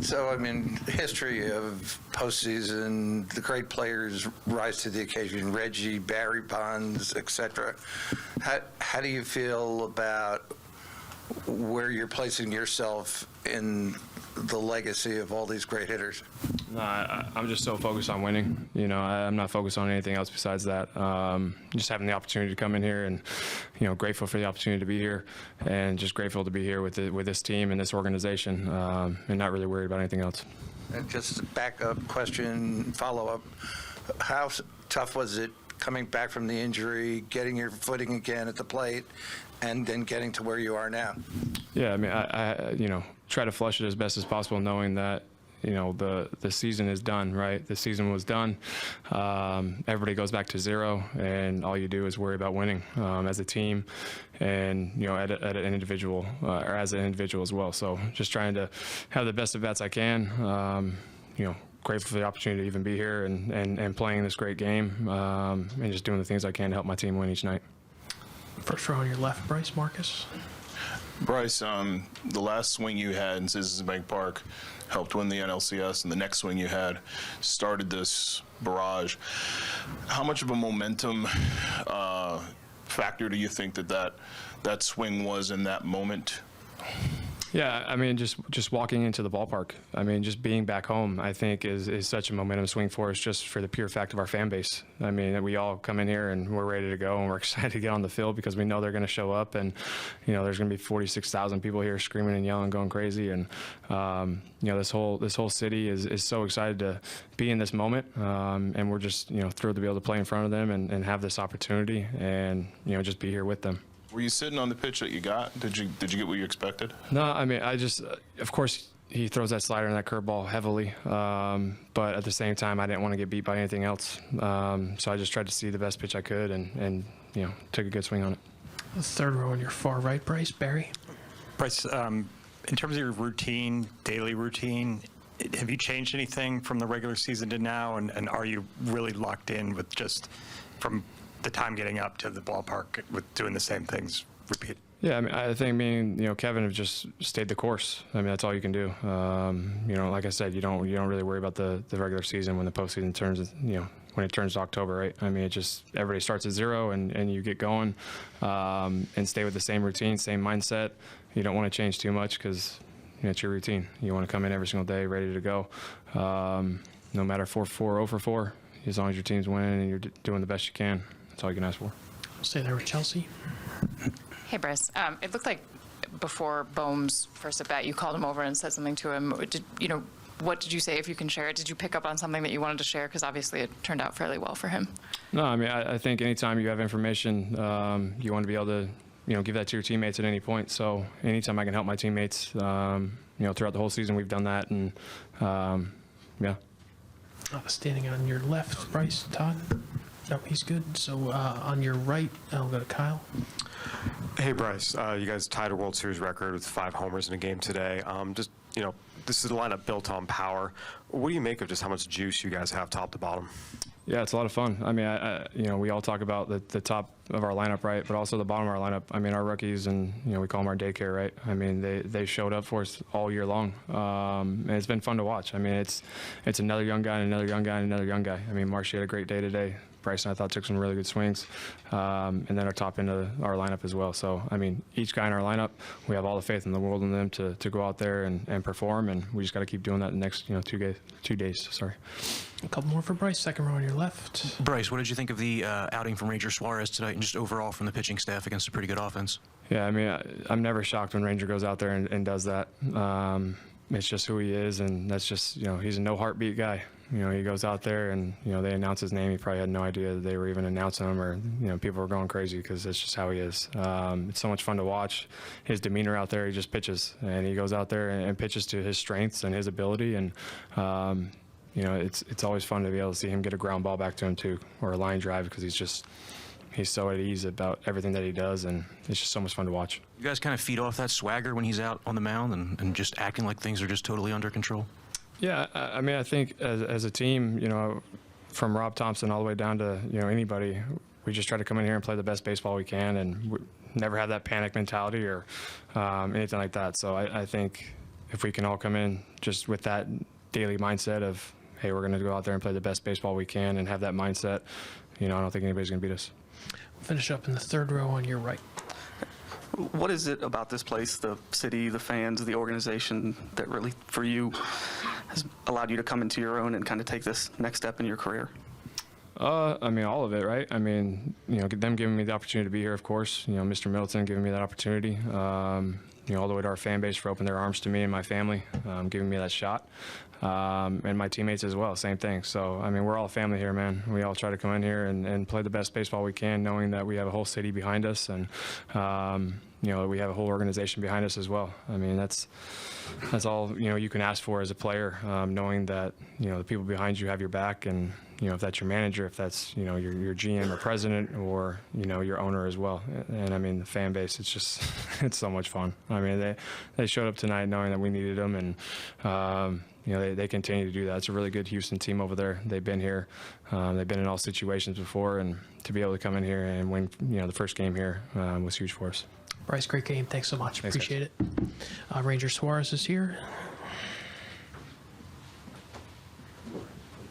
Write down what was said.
So, I mean, history of postseason, the great players rise to the occasion, Reggie, Barry Bonds, etc. How do you feel about where you're placing yourself in the legacy of all these great hitters? No, I'm just so focused on winning. You know, I'm not focused on anything else besides that. Just having the opportunity to come in here and, you know, grateful for the opportunity to be here and just grateful to be here with this team and this organization and not really worried about anything else. And just a backup question, follow-up. How tough was it coming back from the injury, getting your footing again at the plate, and then getting to where you are now? Yeah, I mean, I you know, try to flush it as best as possible, knowing that, you know, the season is done, right? The season was done. Everybody goes back to zero, and all you do is worry about winning as a team, and you know, at an individual or as an individual as well. So just trying to have the best at bats I can. You know, grateful for the opportunity to even be here and playing this great game, and just doing the things I can to help my team win each night. First row on your left, Bryce Marcus. Bryce, the last swing you had in Citizens Bank Park helped win the NLCS, and the next swing you had started this barrage. How much of a momentum factor do you think that swing was in that moment? Yeah, I mean, just walking into the ballpark. I mean, just being back home, I think, is such a momentum swing for us, just for the pure fact of our fan base. I mean, we all come in here and we're ready to go, and we're excited to get on the field because we know they're going to show up, and you know, there's going to be 46,000 people here screaming and yelling, going crazy, and you know, this whole city is so excited to be in this moment, and we're just, you know, thrilled to be able to play in front of them and have this opportunity, and you know, just be here with them. Were you sitting on the pitch that you got? Did you get what you expected? No, I mean, I just, of course, he throws that slider and that curveball heavily, but at the same time, I didn't want to get beat by anything else. So I just tried to see the best pitch I could, and you know, took a good swing on it. The third row on your far right, Bryce. Barry. Bryce, in terms of your routine, daily routine, have you changed anything from the regular season to now, and are you really locked in with just from the time getting up to the ballpark with doing the same things repeat? Yeah, I mean, I think me and, you know, Kevin have just stayed the course. I mean, that's all you can do. You know, like I said, you don't really worry about the regular season when the postseason turns, you know, when it turns to October, right? I mean, it just, everybody starts at zero and you get going and stay with the same routine, same mindset. You don't want to change too much because, you know, it's your routine. You want to come in every single day ready to go. No matter 4-4, 0-4, as long as your team's winning and you're doing the best you can. That's all you can ask for. I'll stay there with Chelsea. Hey, Bryce. It looked like before Bohm's first at bat, you called him over and said something to him. What did you say, if you can share it? Did you pick up on something that you wanted to share? Because obviously it turned out fairly well for him. No, I mean, I think anytime you have information, you want to be able to, you know, give that to your teammates at any point. So anytime I can help my teammates, you know, throughout the whole season, we've done that. And, yeah. Standing on your left, Bryce. Todd? No, he's good. So on your right, I'll go to Kyle. Hey, Bryce. You guys tied a World Series record with 5 homers in a game today. Just, you know, this is a lineup built on power. What do you make of just how much juice you guys have top to bottom? Yeah, it's a lot of fun. I mean, you know, we all talk about the top of our lineup, right? But also the bottom of our lineup. I mean, our rookies, and you know, we call them our daycare, right? I mean, they showed up for us all year long, and it's been fun to watch. I mean, it's another young guy and another young guy and another young guy. I mean, Marshy had a great day today. Bryce, I thought, took some really good swings, and then our top end of our lineup as well. So, I mean, each guy in our lineup, we have all the faith in the world in them to go out there and perform, and we just got to keep doing that the next, you know, 2 days. Sorry. A couple more for Bryce. Second row on your left. Bryce, what did you think of the outing from Ranger Suarez tonight, and just overall from the pitching staff against a pretty good offense? Yeah, I mean, I'm never shocked when Ranger goes out there and does that. It's just who he is, and that's just, you know, he's a no heartbeat guy. You know, he goes out there and, you know, they announce his name. He probably had no idea that they were even announcing him, or, you know, people were going crazy because that's just how he is. It's so much fun to watch. His demeanor out there, he just pitches, and he goes out there and pitches to his strengths and his ability. And, you know, it's always fun to be able to see him get a ground ball back to him too, or a line drive, because he's so at ease about everything that he does, and it's just so much fun to watch. You guys kind of feed off that swagger when he's out on the mound and just acting like things are just totally under control? Yeah, I mean, I think as a team, you know, from Rob Thompson all the way down to, you know, anybody, we just try to come in here and play the best baseball we can, and we never have that panic mentality or anything like that. So I think, if we can all come in just with that daily mindset of, hey, we're going to go out there and play the best baseball we can and have that mindset, I don't think anybody's going to beat us. Finish up in the third row on your right. What is it about this place, the city, the fans, the organization, that really, for you, has allowed you to come into your own and kind of take this next step in your career? All of it, right? Them giving me the opportunity to be here, of course. Mr. Middleton giving me that opportunity. All the way to our fan base for opening their arms to me and my family, giving me that shot. And my teammates as well, same thing. So, we're all a family here, man. We all try to come in here and play the best baseball we can, knowing that we have a whole city behind us and, we have a whole organization behind us as well. That's all, you can ask for as a player, knowing that, the people behind you have your back and, if that's your manager, if that's, your GM or president or, your owner as well. And the fan base, it's just, it's so much fun. They showed up tonight knowing that we needed them and, they continue to do that. It's a really good Houston team over there. They've been here. They've been in all situations before, and to be able to come in here and win, the first game here was huge for us. Bryce, great game. Thanks so much. Thanks, Appreciate it. Ranger Suarez is here.